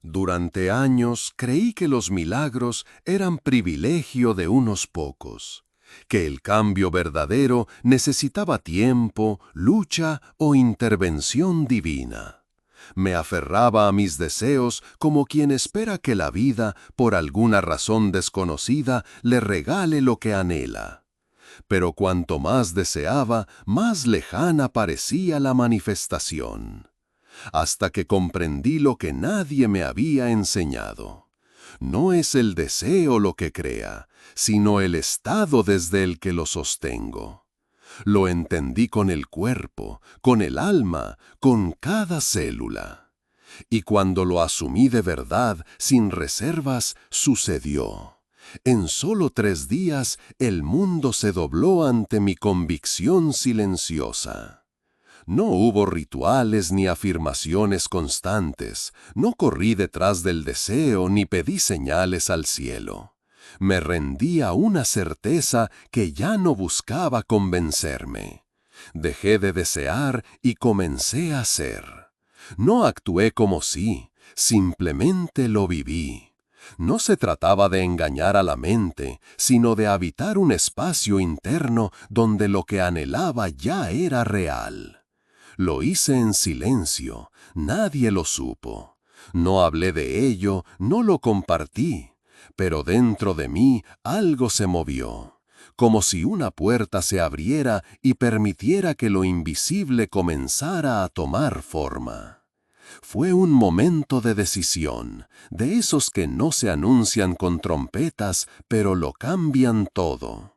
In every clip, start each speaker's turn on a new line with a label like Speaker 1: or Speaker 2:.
Speaker 1: Durante años creí que los milagros eran privilegio de unos pocos, que el cambio verdadero necesitaba tiempo, lucha o intervención divina. Me aferraba a mis deseos como quien espera que la vida, por alguna razón desconocida, le regale lo que anhela. Pero cuanto más deseaba, más lejana parecía la manifestación. Hasta que comprendí lo que nadie me había enseñado. No es el deseo lo que crea, sino el estado desde el que lo sostengo. Lo entendí con el cuerpo, con el alma, con cada célula. Y cuando lo asumí de verdad, sin reservas, sucedió. En solo 3 días, el mundo se dobló ante mi convicción silenciosa. No hubo rituales ni afirmaciones constantes, no corrí detrás del deseo ni pedí señales al cielo. Me rendí a una certeza que ya no buscaba convencerme. Dejé de desear y comencé a ser. No actué como si, simplemente lo viví. No se trataba de engañar a la mente, sino de habitar un espacio interno donde lo que anhelaba ya era real. Lo hice en silencio, nadie lo supo. No hablé de ello, no lo compartí, pero dentro de mí algo se movió, como si una puerta se abriera y permitiera que lo invisible comenzara a tomar forma. Fue un momento de decisión, de esos que no se anuncian con trompetas, pero lo cambian todo.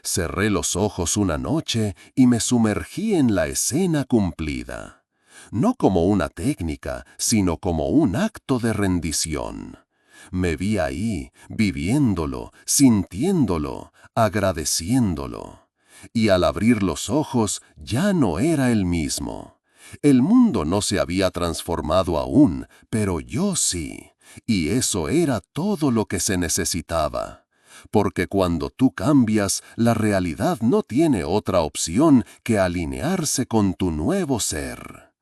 Speaker 1: Cerré los ojos una noche y me sumergí en la escena cumplida. No como una técnica, sino como un acto de rendición. Me vi ahí, viviéndolo, sintiéndolo, agradeciéndolo. Y al abrir los ojos ya no era el mismo. El mundo no se había transformado aún, pero yo sí. Y eso era todo lo que se necesitaba. Porque cuando tú cambias, la realidad no tiene otra opción que alinearse con tu nuevo ser.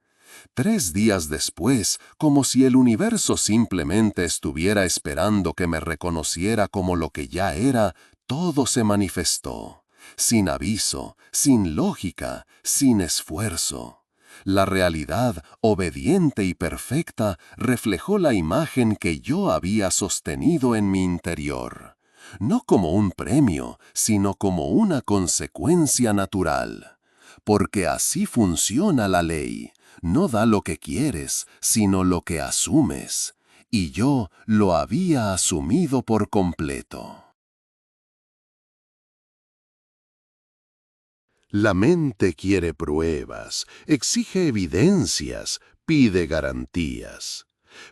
Speaker 1: 3 días después, como si el universo simplemente estuviera esperando que me reconociera como lo que ya era, todo se manifestó. Sin aviso, sin lógica, sin esfuerzo. La realidad, obediente y perfecta, reflejó la imagen que yo había sostenido en mi interior. No como un premio, sino como una consecuencia natural. Porque así funciona la ley. No da lo que quieres, sino lo que asumes. Y yo lo había asumido por completo. La mente quiere pruebas, exige evidencias, pide garantías.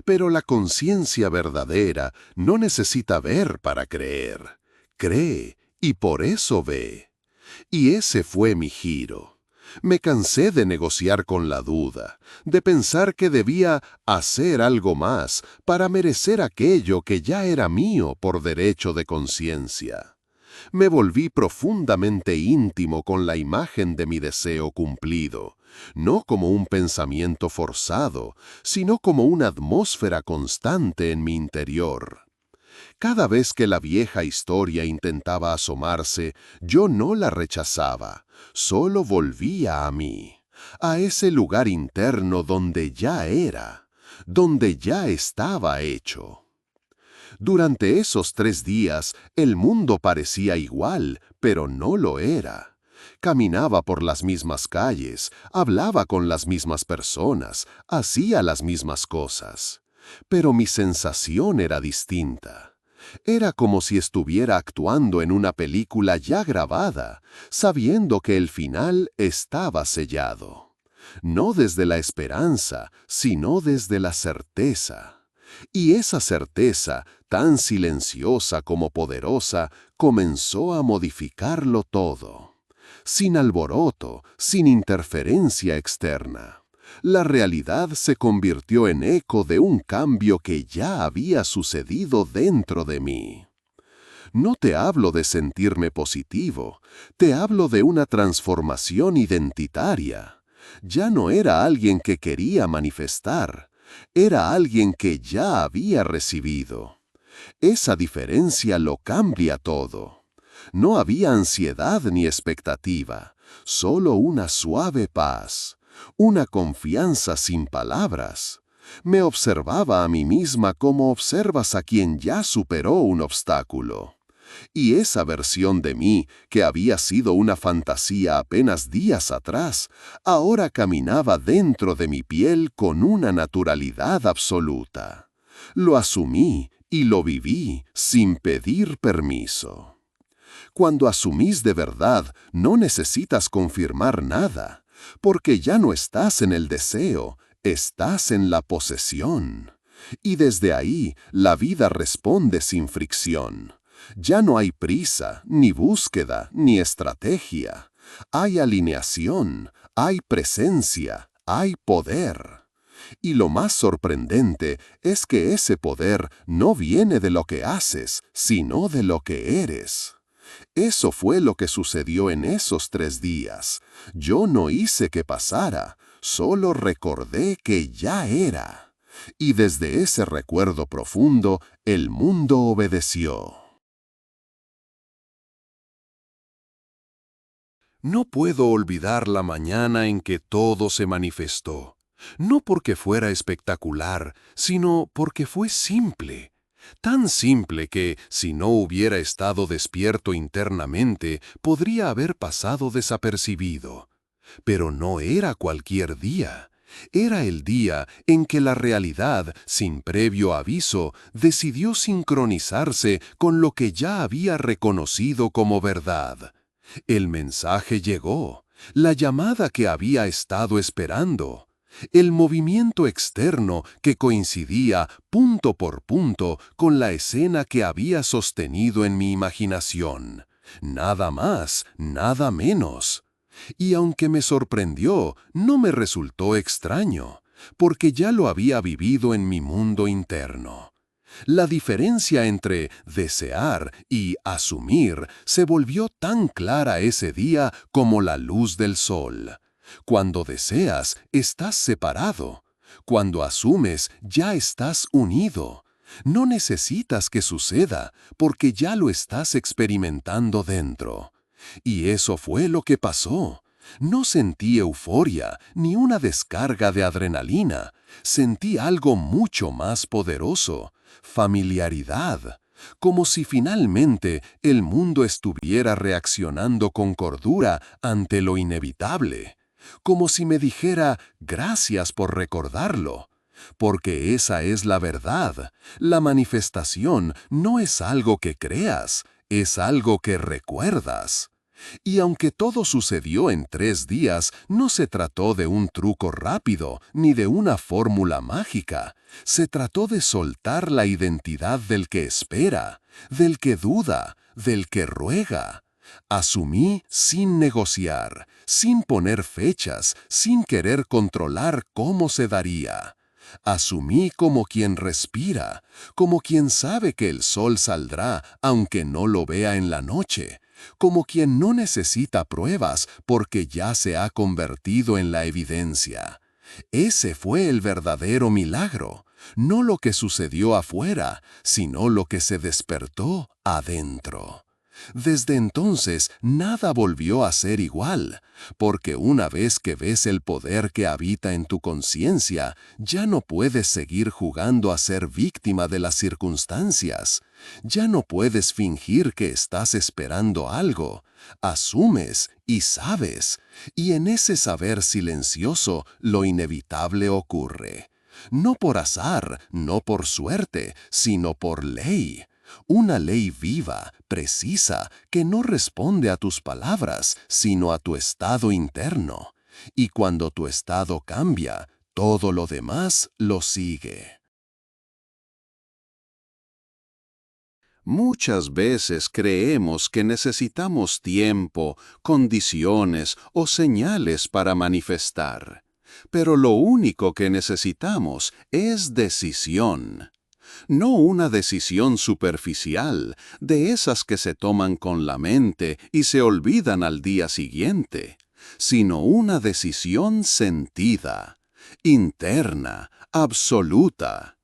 Speaker 1: Pero la conciencia verdadera no necesita ver para creer. Cree y por eso ve. Y ese fue mi giro. Me cansé de negociar con la duda, de pensar que debía hacer algo más para merecer aquello que ya era mío por derecho de conciencia. Me volví profundamente íntimo con la imagen de mi deseo cumplido, no como un pensamiento forzado, sino como una atmósfera constante en mi interior. Cada vez que la vieja historia intentaba asomarse, yo no la rechazaba, solo volvía a mí, a ese lugar interno donde ya era, donde ya estaba hecho. Durante esos 3 días, el mundo parecía igual, pero no lo era. Caminaba por las mismas calles, hablaba con las mismas personas, hacía las mismas cosas. Pero mi sensación era distinta. Era como si estuviera actuando en una película ya grabada, sabiendo que el final estaba sellado. No desde la esperanza, sino desde la certeza. Y esa certeza, tan silenciosa como poderosa, comenzó a modificarlo todo. Sin alboroto, sin interferencia externa. La realidad se convirtió en eco de un cambio que ya había sucedido dentro de mí. No te hablo de sentirme positivo, te hablo de una transformación identitaria. Ya no era alguien que quería manifestar. Era alguien que ya había recibido. Esa diferencia lo cambia todo. No había ansiedad ni expectativa, solo una suave paz, una confianza sin palabras. Me observaba a mí misma como observas a quien ya superó un obstáculo. Y esa versión de mí, que había sido una fantasía apenas días atrás, ahora caminaba dentro de mi piel con una naturalidad absoluta. Lo asumí y lo viví sin pedir permiso. Cuando asumís de verdad, no necesitas confirmar nada, porque ya no estás en el deseo, estás en la posesión. Y desde ahí, la vida responde sin fricción. Ya no hay prisa, ni búsqueda, ni estrategia. Hay alineación, hay presencia, hay poder. Y lo más sorprendente es que ese poder no viene de lo que haces, sino de lo que eres. Eso fue lo que sucedió en esos 3 días. Yo no hice que pasara, solo recordé que ya era. Y desde ese recuerdo profundo, el mundo obedeció. No puedo olvidar la mañana en que todo se manifestó. No porque fuera espectacular, sino porque fue simple. Tan simple que, si no hubiera estado despierto internamente, podría haber pasado desapercibido. Pero no era cualquier día. Era el día en que la realidad, sin previo aviso, decidió sincronizarse con lo que ya había reconocido como verdad. El mensaje llegó, la llamada que había estado esperando, el movimiento externo que coincidía punto por punto con la escena que había sostenido en mi imaginación. Nada más, nada menos. Y aunque me sorprendió, no me resultó extraño, porque ya lo había vivido en mi mundo interno. La diferencia entre desear y asumir se volvió tan clara ese día como la luz del sol. Cuando deseas, estás separado. Cuando asumes, ya estás unido. No necesitas que suceda, porque ya lo estás experimentando dentro. Y eso fue lo que pasó. No sentí euforia ni una descarga de adrenalina. Sentí algo mucho más poderoso, familiaridad, como si finalmente el mundo estuviera reaccionando con cordura ante lo inevitable, como si me dijera gracias por recordarlo. Porque esa es la verdad. La manifestación no es algo que creas, es algo que recuerdas. Y aunque todo sucedió en 3 días, no se trató de un truco rápido ni de una fórmula mágica. Se trató de soltar la identidad del que espera, del que duda, del que ruega. Asumí sin negociar, sin poner fechas, sin querer controlar cómo se daría. Asumí como quien respira, como quien sabe que el sol saldrá aunque no lo vea en la noche, como quien no necesita pruebas porque ya se ha convertido en la evidencia. Ese fue el verdadero milagro, no lo que sucedió afuera, sino lo que se despertó adentro. Desde entonces nada volvió a ser igual, porque una vez que ves el poder que habita en tu conciencia, ya no puedes seguir jugando a ser víctima de las circunstancias. Ya no puedes fingir que estás esperando algo. Asumes y sabes, y en ese saber silencioso lo inevitable ocurre. No por azar, no por suerte, sino por ley. Una ley viva, precisa, que no responde a tus palabras, sino a tu estado interno. Y cuando tu estado cambia, todo lo demás lo sigue. Muchas veces creemos que necesitamos tiempo, condiciones o señales para manifestar. Pero lo único que necesitamos es decisión. No una decisión superficial, de esas que se toman con la mente y se olvidan al día siguiente, sino una decisión sentida, interna, absoluta.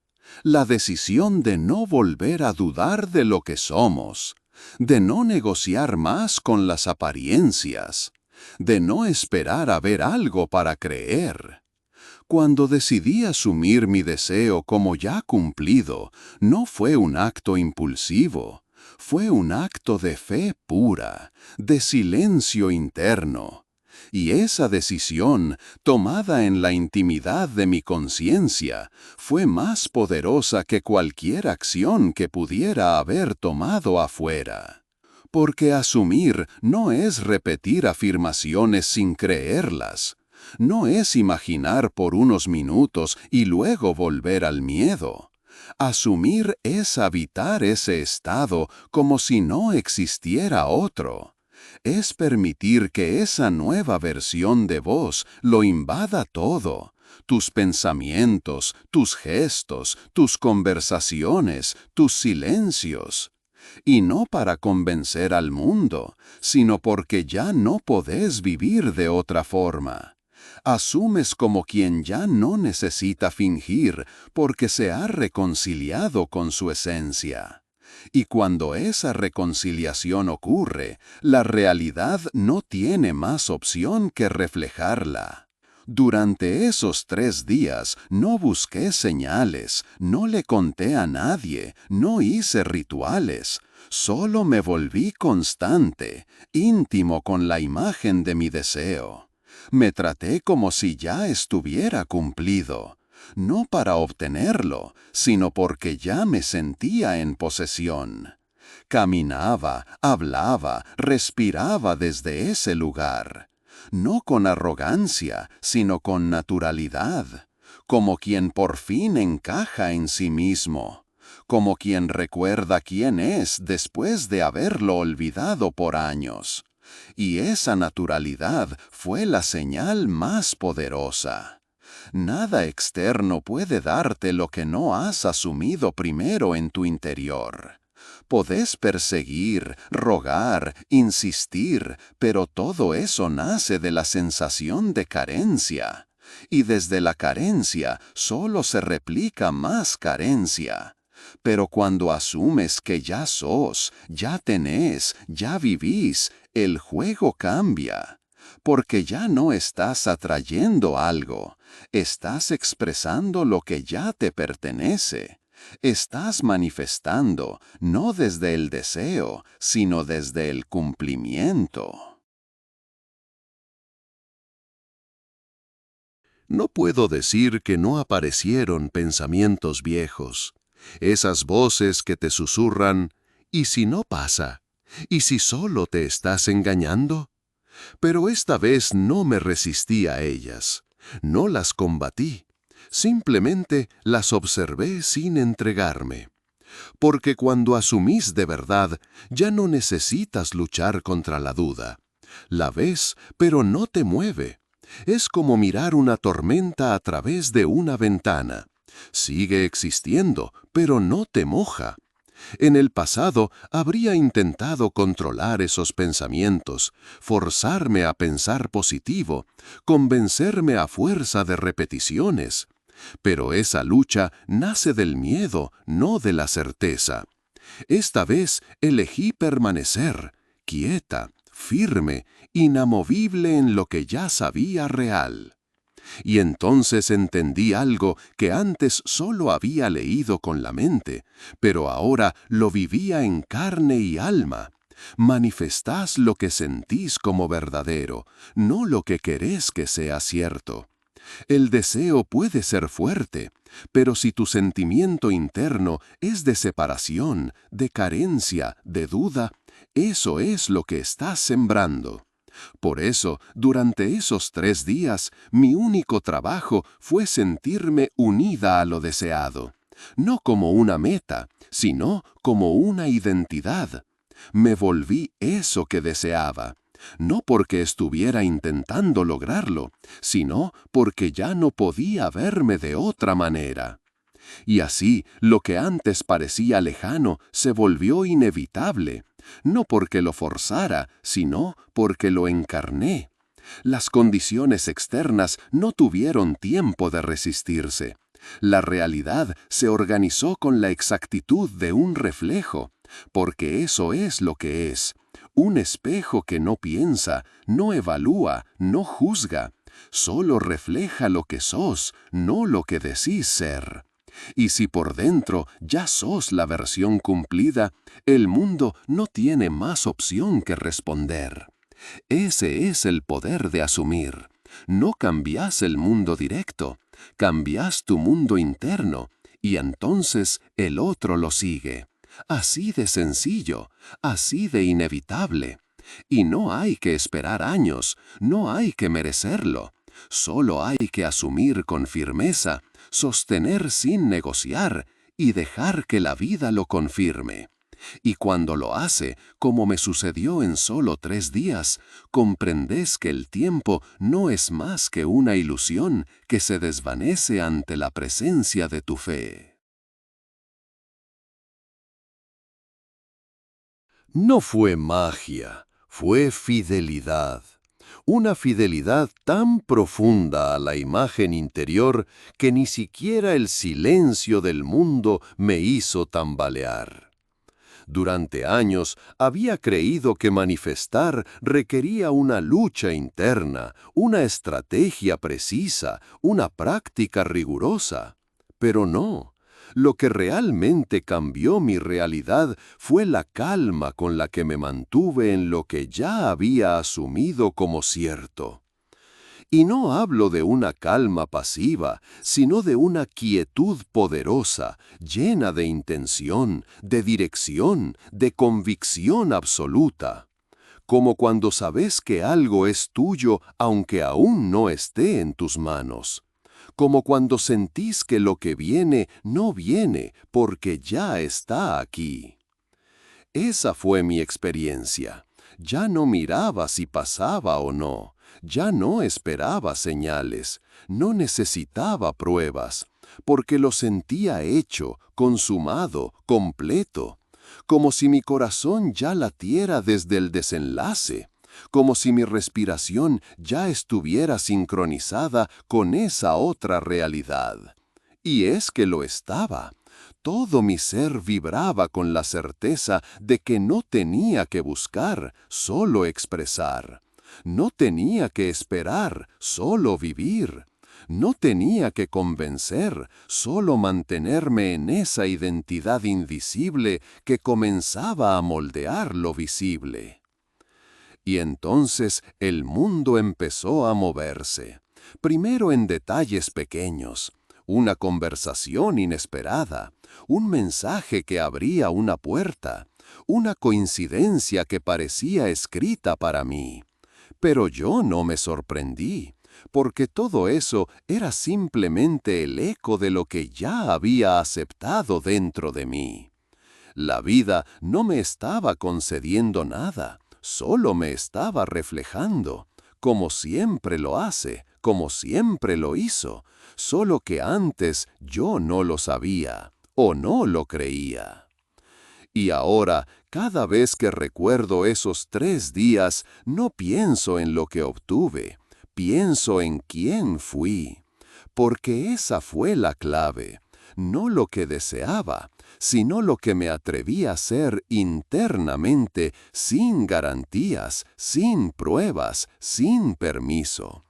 Speaker 1: La decisión de no volver a dudar de lo que somos, de no negociar más con las apariencias, de no esperar a ver algo para creer. Cuando decidí asumir mi deseo como ya cumplido, no fue un acto impulsivo, fue un acto de fe pura, de silencio interno. Y esa decisión, tomada en la intimidad de mi conciencia, fue más poderosa que cualquier acción que pudiera haber tomado afuera. Porque asumir no es repetir afirmaciones sin creerlas, no es imaginar por unos minutos y luego volver al miedo. Asumir es habitar ese estado como si no existiera otro. Es permitir que esa nueva versión de vos lo invada todo. Tus pensamientos, tus gestos, tus conversaciones, tus silencios. Y no para convencer al mundo, sino porque ya no podés vivir de otra forma. Asumes como quien ya no necesita fingir porque se ha reconciliado con su esencia. Y cuando esa reconciliación ocurre, la realidad no tiene más opción que reflejarla. Durante esos 3 días no busqué señales, no le conté a nadie, no hice rituales. Solo me volví constante, íntimo con la imagen de mi deseo. Me traté como si ya estuviera cumplido, no para obtenerlo, sino porque ya me sentía en posesión. Caminaba, hablaba, respiraba desde ese lugar. No con arrogancia, sino con naturalidad, como quien por fin encaja en sí mismo, como quien recuerda quién es después de haberlo olvidado por años. Y esa naturalidad fue la señal más poderosa. Nada externo puede darte lo que no has asumido primero en tu interior. Podés perseguir, rogar, insistir, pero todo eso nace de la sensación de carencia. Y desde la carencia solo se replica más carencia. Pero cuando asumes que ya sos, ya tenés, ya vivís, el juego cambia. Porque ya no estás atrayendo algo, estás expresando lo que ya te pertenece. Estás manifestando no desde el deseo, sino desde el cumplimiento. No puedo decir que no aparecieron pensamientos viejos, esas voces que te susurran, ¿y si no pasa? ¿Y si solo te estás engañando? Pero esta vez no me resistí a ellas, no las combatí, simplemente las observé sin entregarme. Porque cuando asumís de verdad, ya no necesitas luchar contra la duda. La ves, pero no te mueve. Es como mirar una tormenta a través de una ventana. Sigue existiendo, pero no te moja. En el pasado habría intentado controlar esos pensamientos, forzarme a pensar positivo, convencerme a fuerza de repeticiones. Pero esa lucha nace del miedo, no de la certeza. Esta vez elegí permanecer, quieta, firme, inamovible en lo que ya sabía real. Y entonces entendí algo que antes solo había leído con la mente, pero ahora lo vivía en carne y alma. Manifestás lo que sentís como verdadero, no lo que querés que sea cierto. El deseo puede ser fuerte, pero si tu sentimiento interno es de separación, de carencia, de duda, eso es lo que estás sembrando. Por eso, durante esos 3 días, mi único trabajo fue sentirme unida a lo deseado, no como una meta, sino como una identidad. Me volví eso que deseaba, no porque estuviera intentando lograrlo, sino porque ya no podía verme de otra manera. Y así, lo que antes parecía lejano se volvió inevitable, no porque lo forzara, sino porque lo encarné. Las condiciones externas no tuvieron tiempo de resistirse. La realidad se organizó con la exactitud de un reflejo, porque eso es lo que es. Un espejo que no piensa, no evalúa, no juzga. Solo refleja lo que sos, no lo que decís ser. Y si por dentro ya sos la versión cumplida, el mundo no tiene más opción que responder. Ese es el poder de asumir. No cambias el mundo directo, cambias tu mundo interno, y entonces el otro lo sigue. Así de sencillo, así de inevitable. Y no hay que esperar años, no hay que merecerlo. Solo hay que asumir con firmeza, sostener sin negociar y dejar que la vida lo confirme. Y cuando lo hace, como me sucedió en solo 3 días, comprendes que el tiempo no es más que una ilusión que se desvanece ante la presencia de tu fe. No fue magia, fue fidelidad. Una fidelidad tan profunda a la imagen interior que ni siquiera el silencio del mundo me hizo tambalear. Durante años había creído que manifestar requería una lucha interna, una estrategia precisa, una práctica rigurosa. Pero no. Lo que realmente cambió mi realidad fue la calma con la que me mantuve en lo que ya había asumido como cierto. Y no hablo de una calma pasiva, sino de una quietud poderosa, llena de intención, de dirección, de convicción absoluta. Como cuando sabes que algo es tuyo aunque aún no esté en tus manos. Como cuando sentís que lo que viene no viene porque ya está aquí. Esa fue mi experiencia. Ya no miraba si pasaba o no. Ya no esperaba señales. No necesitaba pruebas, porque lo sentía hecho, consumado, completo. Como si mi corazón ya latiera desde el desenlace. Como si mi respiración ya estuviera sincronizada con esa otra realidad. Y es que lo estaba. Todo mi ser vibraba con la certeza de que no tenía que buscar, solo expresar. No tenía que esperar, solo vivir. No tenía que convencer, solo mantenerme en esa identidad invisible que comenzaba a moldear lo visible. Y entonces el mundo empezó a moverse, primero en detalles pequeños, una conversación inesperada, un mensaje que abría una puerta, una coincidencia que parecía escrita para mí. Pero yo no me sorprendí, porque todo eso era simplemente el eco de lo que ya había aceptado dentro de mí. La vida no me estaba concediendo nada, solo me estaba reflejando, como siempre lo hace, como siempre lo hizo, solo que antes yo no lo sabía o no lo creía. Y ahora, cada vez que recuerdo esos 3 días, no pienso en lo que obtuve, pienso en quién fui, porque esa fue la clave, no lo que deseaba, sino lo que me atreví a hacer internamente, sin garantías, sin pruebas, sin permiso.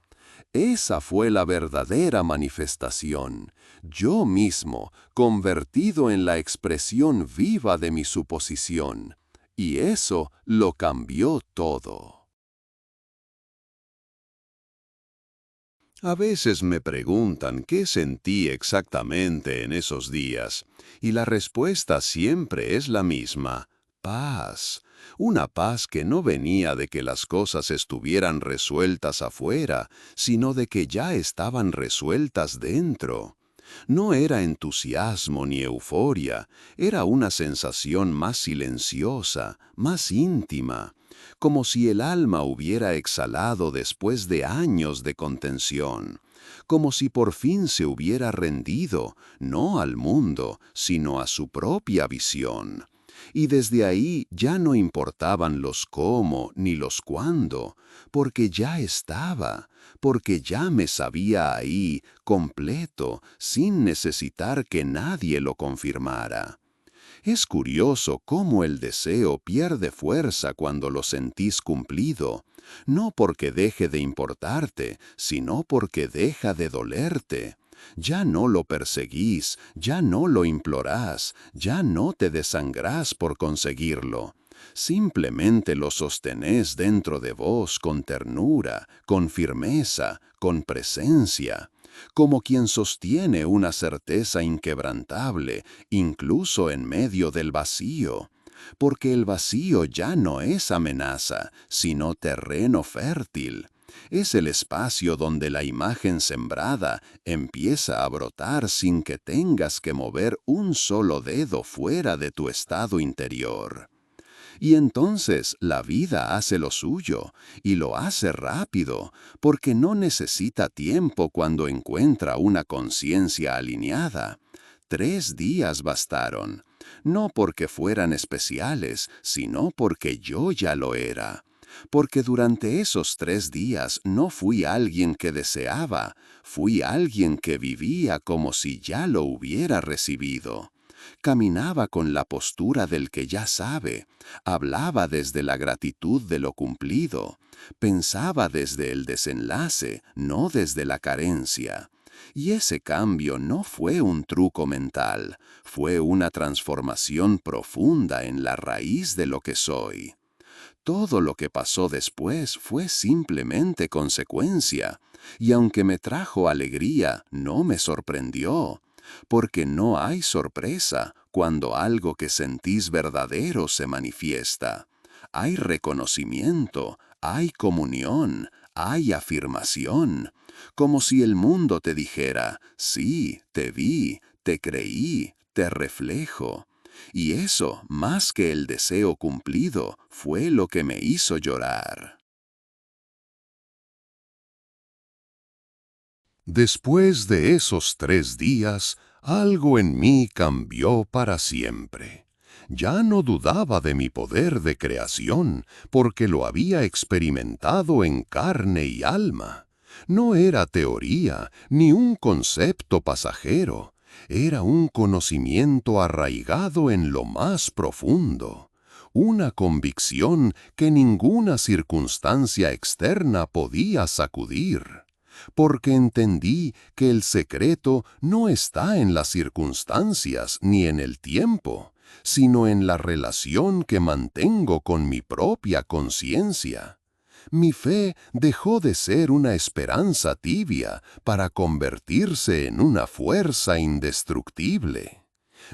Speaker 1: Esa fue la verdadera manifestación, yo mismo, convertido en la expresión viva de mi suposición. Y eso lo cambió todo. A veces me preguntan qué sentí exactamente en esos días, y la respuesta siempre es la misma: paz. Una paz que no venía de que las cosas estuvieran resueltas afuera, sino de que ya estaban resueltas dentro. No era entusiasmo ni euforia, era una sensación más silenciosa, más íntima, como si el alma hubiera exhalado después de años de contención, como si por fin se hubiera rendido, no al mundo, sino a su propia visión. Y desde ahí ya no importaban los cómo ni los cuándo, porque ya estaba, porque ya me sabía ahí, completo, sin necesitar que nadie lo confirmara. Es curioso cómo el deseo pierde fuerza cuando lo sentís cumplido, no porque deje de importarte, sino porque deja de dolerte. Ya no lo perseguís, ya no lo implorás, ya no te desangrás por conseguirlo. Simplemente lo sostenés dentro de vos con ternura, con firmeza, con presencia, como quien sostiene una certeza inquebrantable, incluso en medio del vacío, porque el vacío ya no es amenaza, sino terreno fértil. Es el espacio donde la imagen sembrada empieza a brotar sin que tengas que mover un solo dedo fuera de tu estado interior. Y entonces la vida hace lo suyo, y lo hace rápido, porque no necesita tiempo cuando encuentra una conciencia alineada. 3 días bastaron, no porque fueran especiales, sino porque yo ya lo era. Porque durante esos 3 días no fui alguien que deseaba, fui alguien que vivía como si ya lo hubiera recibido. Caminaba con la postura del que ya sabe, hablaba desde la gratitud de lo cumplido, pensaba desde el desenlace, no desde la carencia. Y ese cambio no fue un truco mental, fue una transformación profunda en la raíz de lo que soy. Todo lo que pasó después fue simplemente consecuencia, y aunque me trajo alegría, no me sorprendió, porque no hay sorpresa cuando algo que sentís verdadero se manifiesta. Hay reconocimiento, hay comunión, hay afirmación, como si el mundo te dijera, sí, te vi, te creí, te reflejo. Y eso, más que el deseo cumplido, fue lo que me hizo llorar. Después de esos 3 días, algo en mí cambió para siempre. Ya no dudaba de mi poder de creación, porque lo había experimentado en carne y alma. No era teoría, ni un concepto pasajero. Era un conocimiento arraigado en lo más profundo. Una convicción que ninguna circunstancia externa podía sacudir, porque entendí que el secreto no está en las circunstancias ni en el tiempo, sino en la relación que mantengo con mi propia conciencia. Mi fe dejó de ser una esperanza tibia para convertirse en una fuerza indestructible.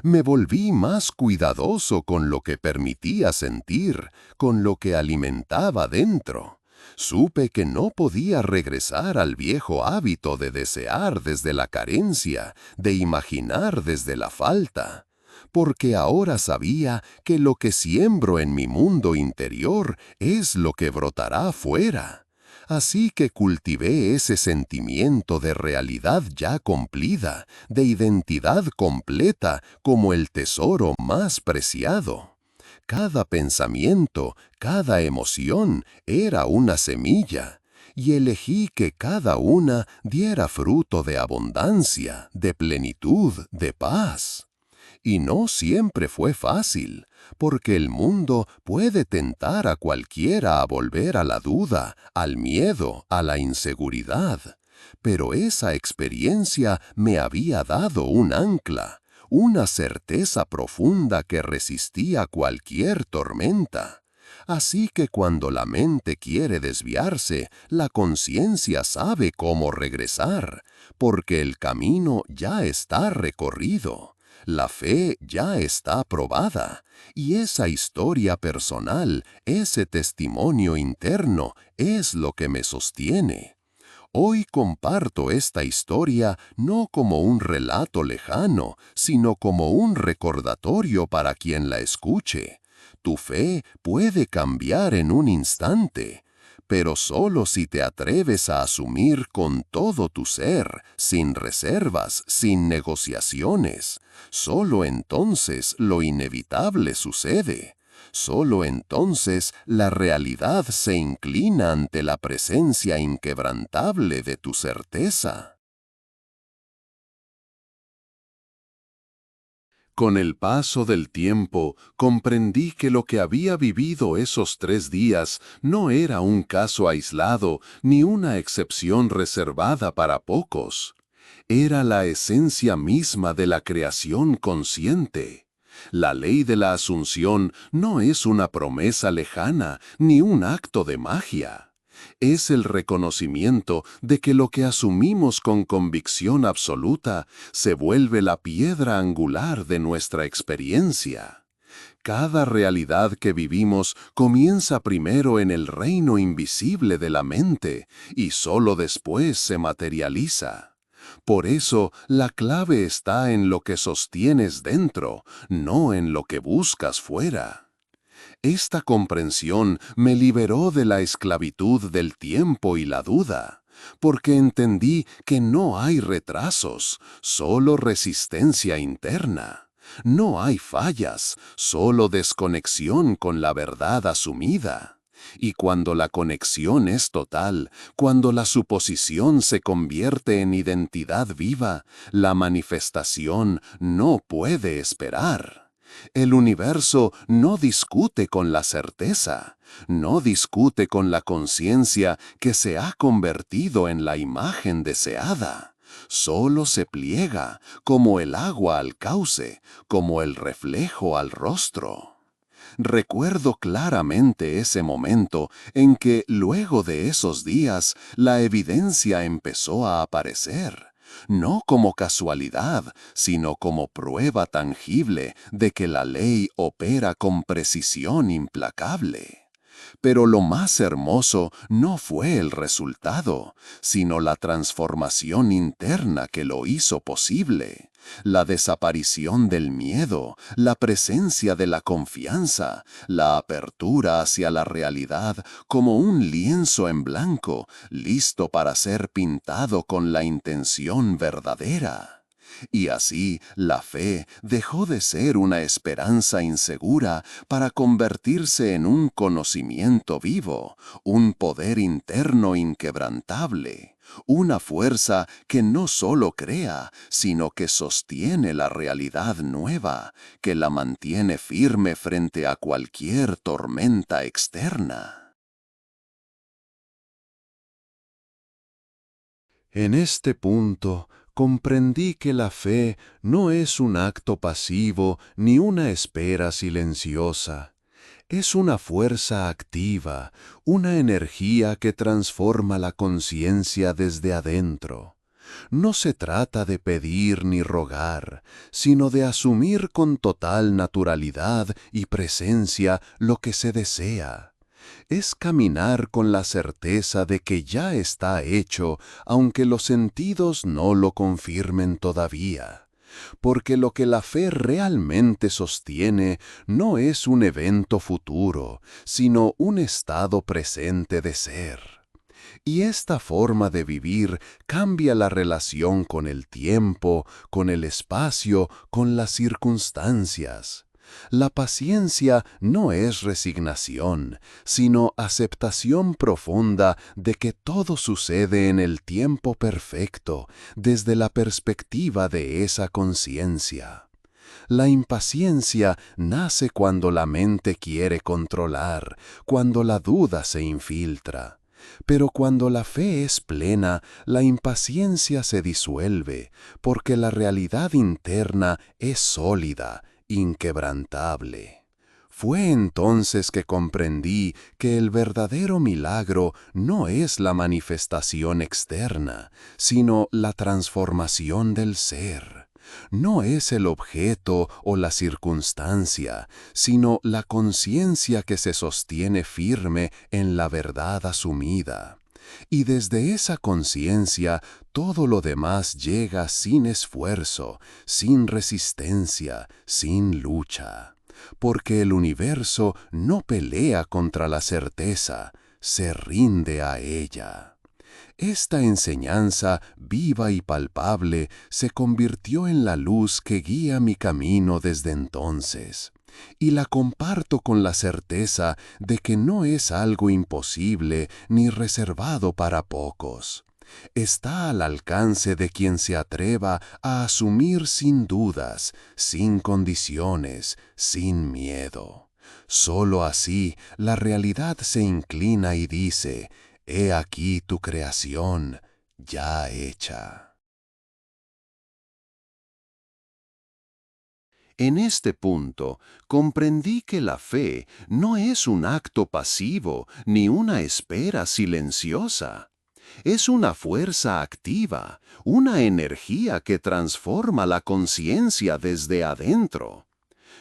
Speaker 1: Me volví más cuidadoso con lo que permitía sentir, con lo que alimentaba dentro. Supe que no podía regresar al viejo hábito de desear desde la carencia, de imaginar desde la falta, porque ahora sabía que lo que siembro en mi mundo interior es lo que brotará fuera. Así que cultivé ese sentimiento de realidad ya cumplida, de identidad completa como el tesoro más preciado. Cada pensamiento, cada emoción era una semilla, y elegí que cada una diera fruto de abundancia, de plenitud, de paz. Y no siempre fue fácil, porque el mundo puede tentar a cualquiera a volver a la duda, al miedo, a la inseguridad. Pero esa experiencia me había dado un ancla, una certeza profunda que resistía cualquier tormenta. Así que cuando la mente quiere desviarse, la conciencia sabe cómo regresar, porque el camino ya está recorrido. La fe ya está probada, y esa historia personal, ese testimonio interno, es lo que me sostiene. Hoy comparto esta historia no como un relato lejano, sino como un recordatorio para quien la escuche. Tu fe puede cambiar en un instante, pero solo si te atreves a asumir con todo tu ser, sin reservas, sin negociaciones. Solo entonces lo inevitable sucede. Solo entonces la realidad se inclina ante la presencia inquebrantable de tu certeza. Con el paso del tiempo, comprendí que lo que había vivido esos 3 días no era un caso aislado ni una excepción reservada para pocos. Era la esencia misma de la creación consciente. La ley de la asunción no es una promesa lejana ni un acto de magia. Es el reconocimiento de que lo que asumimos con convicción absoluta se vuelve la piedra angular de nuestra experiencia. Cada realidad que vivimos comienza primero en el reino invisible de la mente y solo después se materializa. Por eso, la clave está en lo que sostienes dentro, no en lo que buscas fuera. Esta comprensión me liberó de la esclavitud del tiempo y la duda, porque entendí que no hay retrasos, solo resistencia interna. No hay fallas, solo desconexión con la verdad asumida. Y cuando la conexión es total, cuando la suposición se convierte en identidad viva, la manifestación no puede esperar. El universo no discute con la certeza, no discute con la conciencia que se ha convertido en la imagen deseada. Solo se pliega, como el agua al cauce, como el reflejo al rostro. Recuerdo claramente ese momento en que, luego de esos días, la evidencia empezó a aparecer. No como casualidad, sino como prueba tangible de que la ley opera con precisión implacable. Pero lo más hermoso no fue el resultado, sino la transformación interna que lo hizo posible. La desaparición del miedo, la presencia de la confianza, la apertura hacia la realidad como un lienzo en blanco, listo para ser pintado con la intención verdadera. Y así la fe dejó de ser una esperanza insegura para convertirse en un conocimiento vivo, un poder interno inquebrantable, una fuerza que no solo crea, sino que sostiene la realidad nueva, que la mantiene firme frente a cualquier tormenta externa. En este punto, comprendí que la fe no es un acto pasivo ni una espera silenciosa. Es una fuerza activa, una energía que transforma la conciencia desde adentro. No se trata de pedir ni rogar, sino de asumir con total naturalidad y presencia lo que se desea. Es caminar con la certeza de que ya está hecho, aunque los sentidos no lo confirmen todavía. Porque lo que la fe realmente sostiene no es un evento futuro, sino un estado presente de ser. Y esta forma de vivir cambia la relación con el tiempo, con el espacio, con las circunstancias. La paciencia no es resignación, sino aceptación profunda de que todo sucede en el tiempo perfecto, desde la perspectiva de esa conciencia. La impaciencia nace cuando la mente quiere controlar, cuando la duda se infiltra. Pero cuando la fe es plena, la impaciencia se disuelve, porque la realidad interna es sólida, inquebrantable. Fue entonces que comprendí que el verdadero milagro no es la manifestación externa, sino la transformación del ser. No es el objeto o la circunstancia, sino la conciencia que se sostiene firme en la verdad asumida. Y desde esa conciencia todo lo demás llega sin esfuerzo, sin resistencia, sin lucha. Porque el universo no pelea contra la certeza, se rinde a ella. Esta enseñanza viva y palpable se convirtió en la luz que guía mi camino desde entonces, y la comparto con la certeza de que no es algo imposible ni reservado para pocos. Está al alcance de quien se atreva a asumir sin dudas, sin condiciones, sin miedo. Solo así la realidad se inclina y dice: «He aquí tu creación ya hecha». En este punto, comprendí que la fe no es un acto pasivo ni una espera silenciosa. Es una fuerza activa, una energía que transforma la conciencia desde adentro.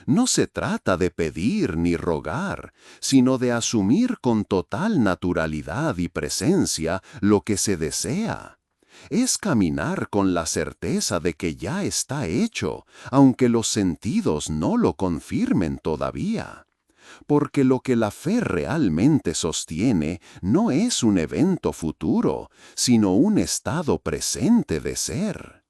Speaker 1: No se trata de pedir ni rogar, sino de asumir con total naturalidad y presencia lo que se desea. Es caminar con la certeza de que ya está hecho, aunque los sentidos no lo confirmen todavía. Porque lo que la fe realmente sostiene no es un evento futuro, sino un estado presente de ser.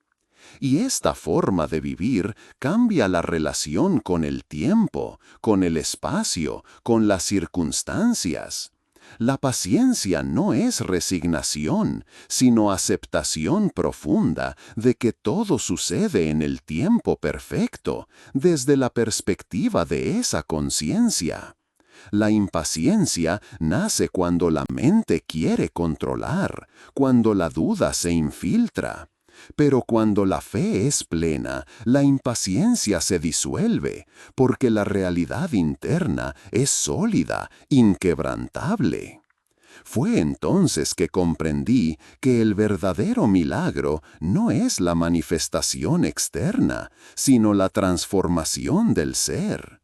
Speaker 1: Y esta forma de vivir cambia la relación con el tiempo, con el espacio, con las circunstancias. La paciencia no es resignación, sino aceptación profunda de que todo sucede en el tiempo perfecto, desde la perspectiva de esa conciencia. La impaciencia nace cuando la mente quiere controlar, cuando la duda se infiltra. Pero cuando la fe es plena, la impaciencia se disuelve, porque la realidad interna es sólida, inquebrantable. Fue entonces que comprendí que el verdadero milagro no es la manifestación externa, sino la transformación del ser.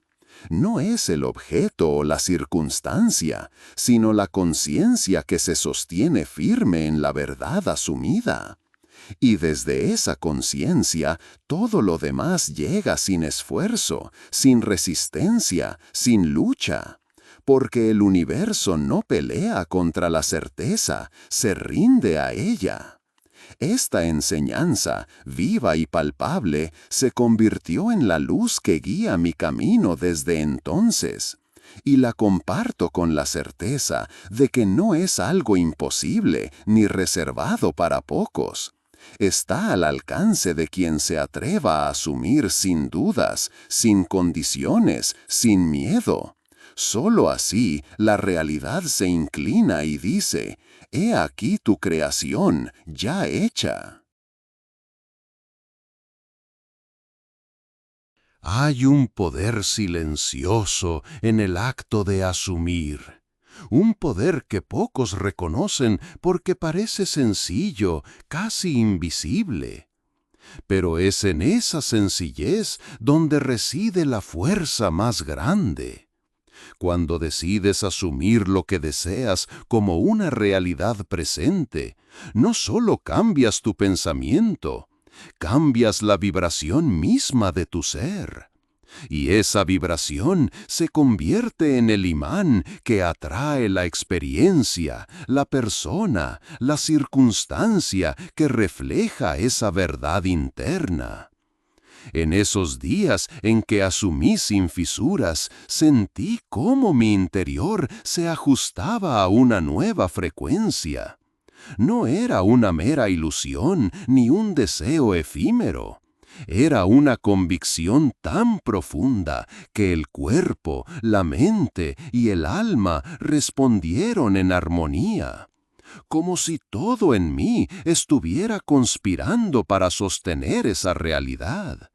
Speaker 1: No es el objeto o la circunstancia, sino la conciencia que se sostiene firme en la verdad asumida. Y desde esa conciencia, todo lo demás llega sin esfuerzo, sin resistencia, sin lucha. Porque el universo no pelea contra la certeza, se rinde a ella. Esta enseñanza, viva y palpable, se convirtió en la luz que guía mi camino desde entonces. Y la comparto con la certeza de que no es algo imposible ni reservado para pocos. Está al alcance de quien se atreva a asumir sin dudas, sin condiciones, sin miedo. Solo así la realidad se inclina y dice: «He aquí tu creación ya hecha». Hay un poder silencioso en el acto de asumir. Un poder que pocos reconocen porque parece sencillo, casi invisible. Pero es en esa sencillez donde reside la fuerza más grande. Cuando decides asumir lo que deseas como una realidad presente, no solo cambias tu pensamiento, cambias la vibración misma de tu ser. Y esa vibración se convierte en el imán que atrae la experiencia, la persona, la circunstancia que refleja esa verdad interna. En esos días en que asumí sin fisuras, sentí cómo mi interior se ajustaba a una nueva frecuencia. No era una mera ilusión ni un deseo efímero. Era una convicción tan profunda que el cuerpo, la mente y el alma respondieron en armonía, como si todo en mí estuviera conspirando para sostener esa realidad.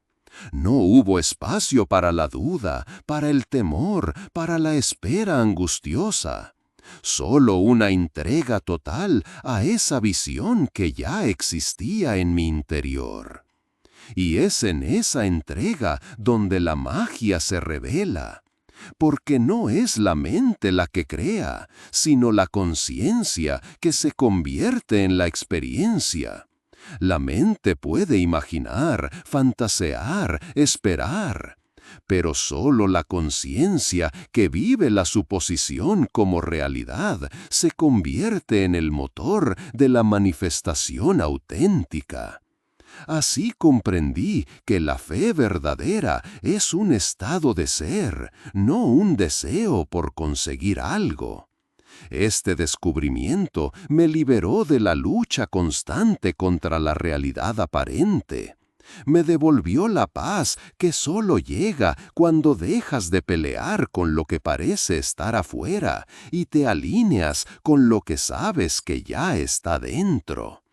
Speaker 1: No hubo espacio para la duda, para el temor, para la espera angustiosa. Solo una entrega total a esa visión que ya existía en mi interior. Y es en esa entrega donde la magia se revela, porque no es la mente la que crea, sino la conciencia que se convierte en la experiencia. La mente puede imaginar, fantasear, esperar, pero solo la conciencia que vive la suposición como realidad se convierte en el motor de la manifestación auténtica. Así comprendí que la fe verdadera es un estado de ser, no un deseo por conseguir algo. Este descubrimiento me liberó de la lucha constante contra la realidad aparente. Me devolvió la paz que solo llega cuando dejas de pelear con lo que parece estar afuera y te alineas con lo que sabes que ya está dentro.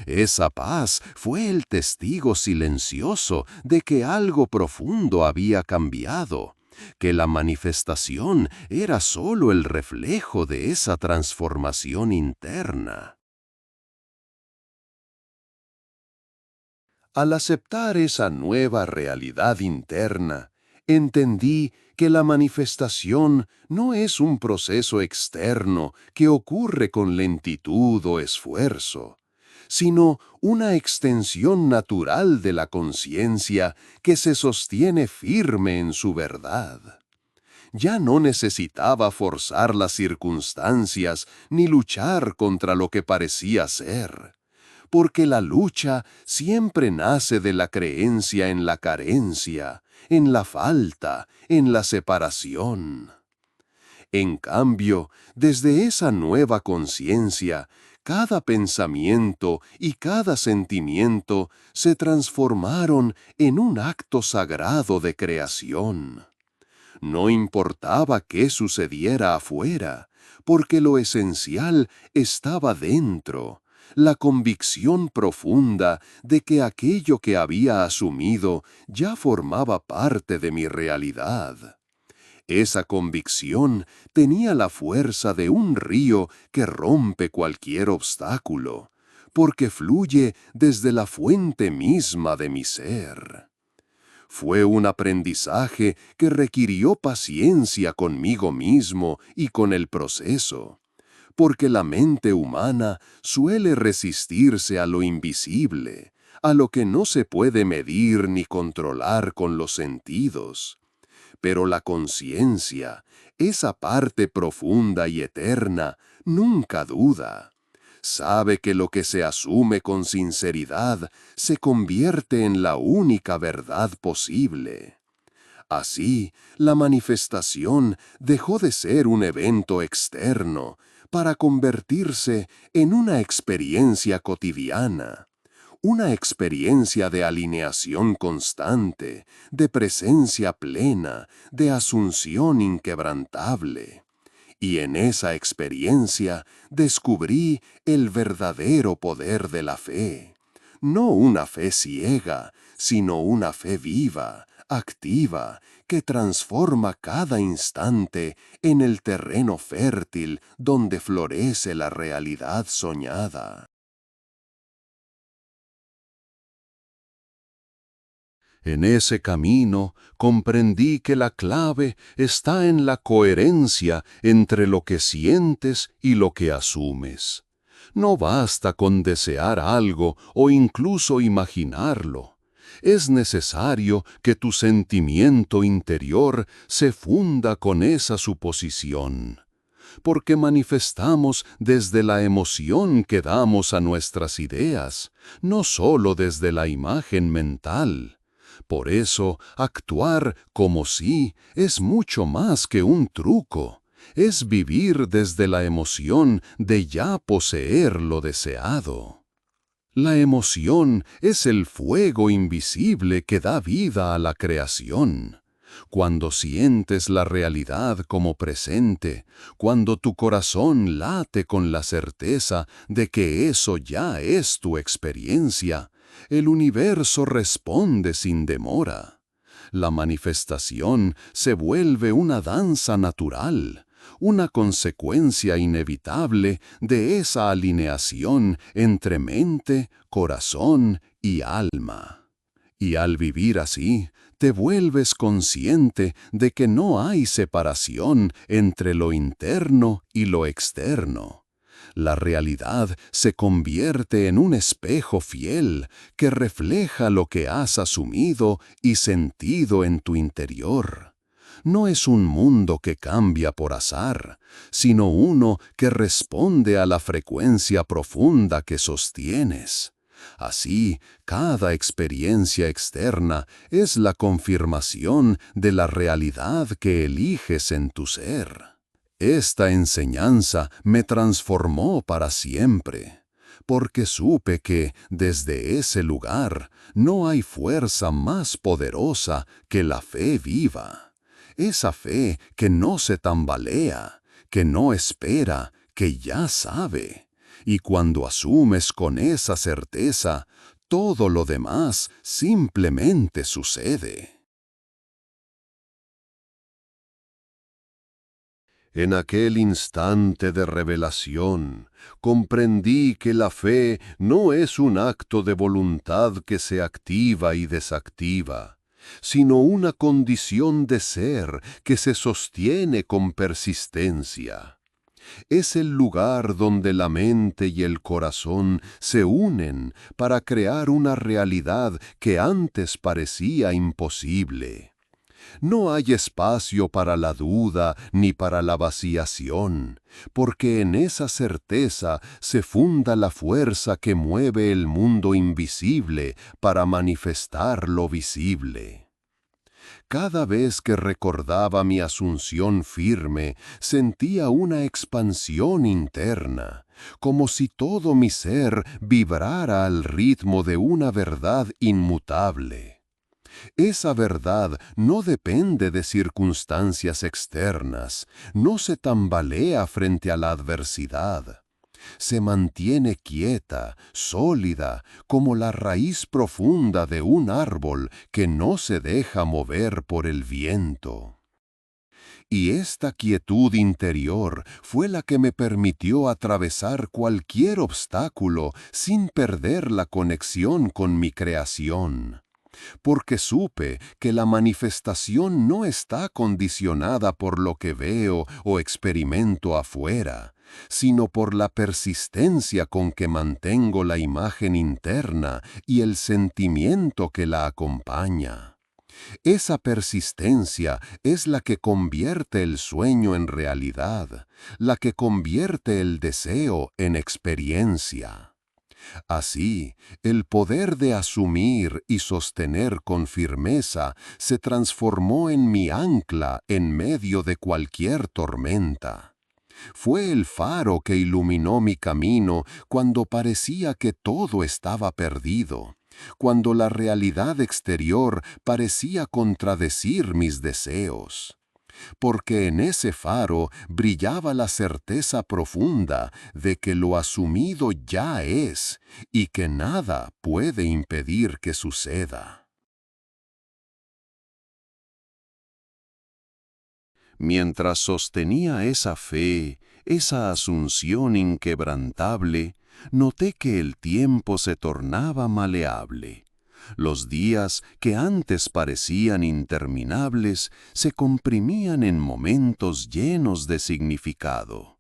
Speaker 1: Esa paz fue el testigo silencioso de que algo profundo había cambiado, que la manifestación era solo el reflejo de esa transformación interna. Al aceptar esa nueva realidad interna, entendí que la manifestación no es un proceso externo que ocurre con lentitud o esfuerzo, sino una extensión natural de la conciencia que se sostiene firme en su verdad. Ya no necesitaba forzar las circunstancias ni luchar contra lo que parecía ser, porque la lucha siempre nace de la creencia en la carencia, en la falta, en la separación. En cambio, desde esa nueva conciencia, cada pensamiento y cada sentimiento se transformaron en un acto sagrado de creación. No importaba qué sucediera afuera, porque lo esencial estaba dentro, la convicción profunda de que aquello que había asumido ya formaba parte de mi realidad. Esa convicción tenía la fuerza de un río que rompe cualquier obstáculo, porque fluye desde la fuente misma de mi ser. Fue un aprendizaje que requirió paciencia conmigo mismo y con el proceso, porque la mente humana suele resistirse a lo invisible, a lo que no se puede medir ni controlar con los sentidos. Pero la conciencia, esa parte profunda y eterna, nunca duda. Sabe que lo que se asume con sinceridad se convierte en la única verdad posible. Así, la manifestación dejó de ser un evento externo para convertirse en una experiencia cotidiana, una experiencia de alineación constante, de presencia plena, de asunción inquebrantable. Y en esa experiencia descubrí el verdadero poder de la fe. No una fe ciega, sino una fe viva, activa, que transforma cada instante en el terreno fértil donde florece la realidad soñada. En ese camino comprendí que la clave está en la coherencia entre lo que sientes y lo que asumes. No basta con desear algo o incluso imaginarlo. Es necesario que tu sentimiento interior se funda con esa suposición, porque manifestamos desde la emoción que damos a nuestras ideas, no solo desde la imagen mental. Por eso, actuar como sí es mucho más que un truco. Es vivir desde la emoción de ya poseer lo deseado. La emoción es el fuego invisible que da vida a la creación. Cuando sientes la realidad como presente, cuando tu corazón late con la certeza de que eso ya es tu experiencia, el universo responde sin demora. La manifestación se vuelve una danza natural, una consecuencia inevitable de esa alineación entre mente, corazón y alma. Y al vivir así, te vuelves consciente de que no hay separación entre lo interno y lo externo. La realidad se convierte en un espejo fiel que refleja lo que has asumido y sentido en tu interior. No es un mundo que cambia por azar, sino uno que responde a la frecuencia profunda que sostienes. Así, cada experiencia externa es la confirmación de la realidad que eliges en tu ser. Esta enseñanza me transformó para siempre, porque supe que, desde ese lugar, no hay fuerza más poderosa que la fe viva. Esa fe que no se tambalea, que no espera, que ya sabe. Y cuando asumes con esa certeza, todo lo demás simplemente sucede. En aquel instante de revelación, comprendí que la fe no es un acto de voluntad que se activa y desactiva, sino una condición de ser que se sostiene con persistencia. Es el lugar donde la mente y el corazón se unen para crear una realidad que antes parecía imposible. No hay espacio para la duda ni para la vacilación, porque en esa certeza se funda la fuerza que mueve el mundo invisible para manifestar lo visible. Cada vez que recordaba mi asunción firme, sentía una expansión interna, como si todo mi ser vibrara al ritmo de una verdad inmutable. Esa verdad no depende de circunstancias externas, no se tambalea frente a la adversidad. Se mantiene quieta, sólida, como la raíz profunda de un árbol que no se deja mover por el viento. Y esta quietud interior fue la que me permitió atravesar cualquier obstáculo sin perder la conexión con mi creación. Porque supe que la manifestación no está condicionada por lo que veo o experimento afuera, sino por la persistencia con que mantengo la imagen interna y el sentimiento que la acompaña. Esa persistencia es la que convierte el sueño en realidad, la que convierte el deseo en experiencia. Así, el poder de asumir y sostener con firmeza se transformó en mi ancla en medio de cualquier tormenta. Fue el faro que iluminó mi camino cuando parecía que todo estaba perdido, cuando la realidad exterior parecía contradecir mis deseos. Porque en ese faro brillaba la certeza profunda de que lo asumido ya es y que nada puede impedir que suceda. Mientras sostenía esa fe, esa asunción inquebrantable, noté que el tiempo se tornaba maleable. Los días que antes parecían interminables se comprimían en momentos llenos de significado.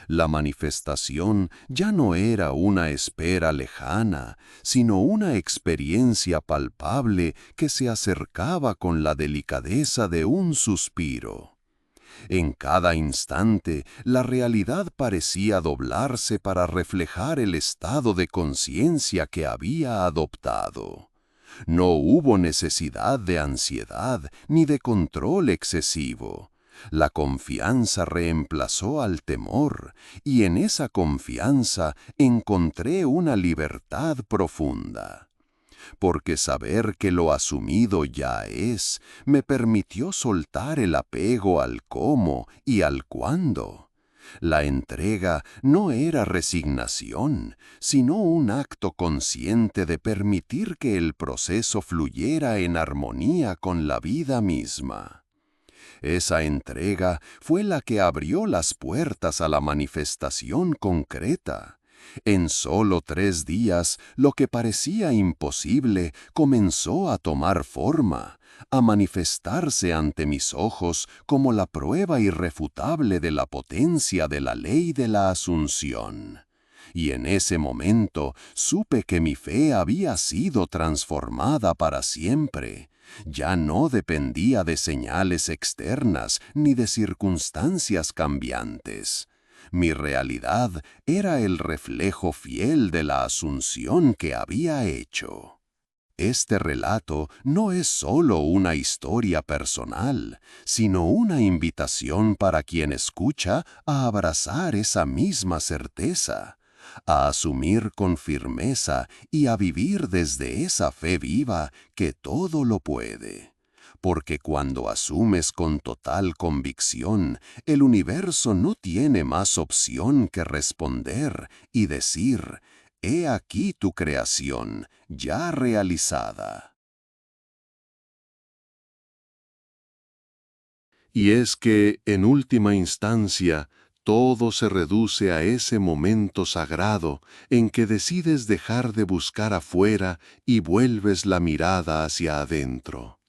Speaker 1: La manifestación ya no era una espera lejana, sino una experiencia palpable que se acercaba con la delicadeza de un suspiro. En cada instante, la realidad parecía doblarse para reflejar el estado de conciencia que había adoptado. No hubo necesidad de ansiedad ni de control excesivo. La confianza reemplazó al temor, y en esa confianza encontré una libertad profunda. Porque saber que lo asumido ya es, me permitió soltar el apego al cómo y al cuándo. La entrega no era resignación, sino un acto consciente de permitir que el proceso fluyera en armonía con la vida misma. Esa entrega fue la que abrió las puertas a la manifestación concreta, En solo 3 días, lo que parecía imposible comenzó a tomar forma, a manifestarse ante mis ojos como la prueba irrefutable de la potencia de la ley de la Asunción. Y en ese momento supe que mi fe había sido transformada para siempre. Ya no dependía de señales externas ni de circunstancias cambiantes. Mi realidad era el reflejo fiel de la asunción que había hecho. Este relato no es solo una historia personal, sino una invitación para quien escucha a abrazar esa misma certeza, a asumir con firmeza y a vivir desde esa fe viva que todo lo puede. Porque cuando asumes con total convicción, el universo no tiene más opción que responder y decir: «He aquí tu creación, ya realizada». Y es que, en última instancia, todo se reduce a ese momento sagrado en que decides dejar de buscar afuera y vuelves la mirada hacia adentro.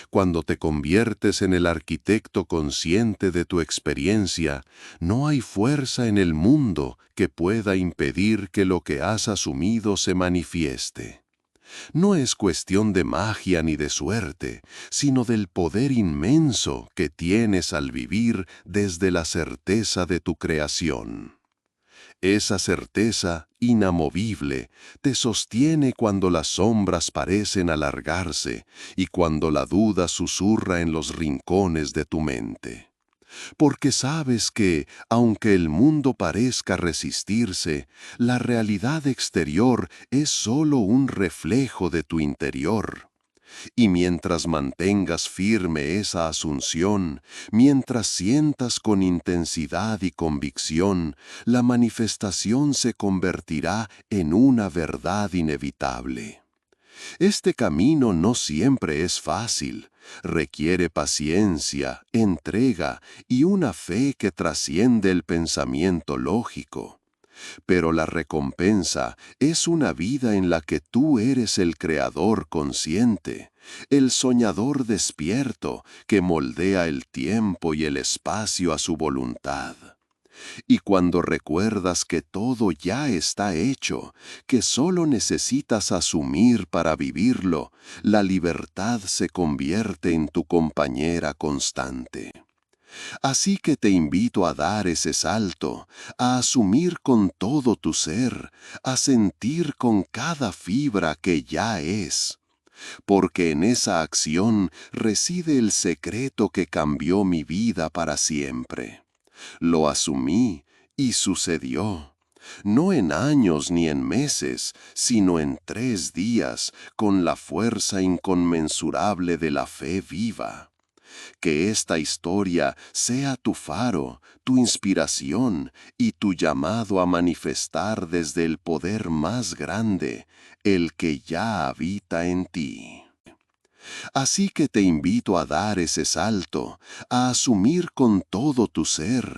Speaker 1: Cuando te conviertes en el arquitecto consciente de tu experiencia, no hay fuerza en el mundo que pueda impedir que lo que has asumido se manifieste. No es cuestión de magia ni de suerte, sino del poder inmenso que tienes al vivir desde la certeza de tu creación. Esa certeza inamovible te sostiene cuando las sombras parecen alargarse y cuando la duda susurra en los rincones de tu mente. Porque sabes que, aunque el mundo parezca resistirse, la realidad exterior es solo un reflejo de tu interior. Y mientras mantengas firme esa asunción, mientras sientas con intensidad y convicción, la manifestación se convertirá en una verdad inevitable. Este camino no siempre es fácil, requiere paciencia, entrega y una fe que trasciende el pensamiento lógico. Pero la recompensa es una vida en la que tú eres el creador consciente, el soñador despierto que moldea el tiempo y el espacio a su voluntad. Y cuando recuerdas que todo ya está hecho, que solo necesitas asumir para vivirlo, la libertad se convierte en tu compañera constante. Así que te invito a dar ese salto, a asumir con todo tu ser, a sentir con cada fibra que ya es. Porque en esa acción reside el secreto que cambió mi vida para siempre. Lo asumí y sucedió. No en años ni en meses, sino en 3 días, con la fuerza inconmensurable de la fe viva. Que esta historia sea tu faro, tu inspiración y tu llamado a manifestar desde el poder más grande, el que ya habita en ti. Así que te invito a dar ese salto, a asumir con todo tu ser,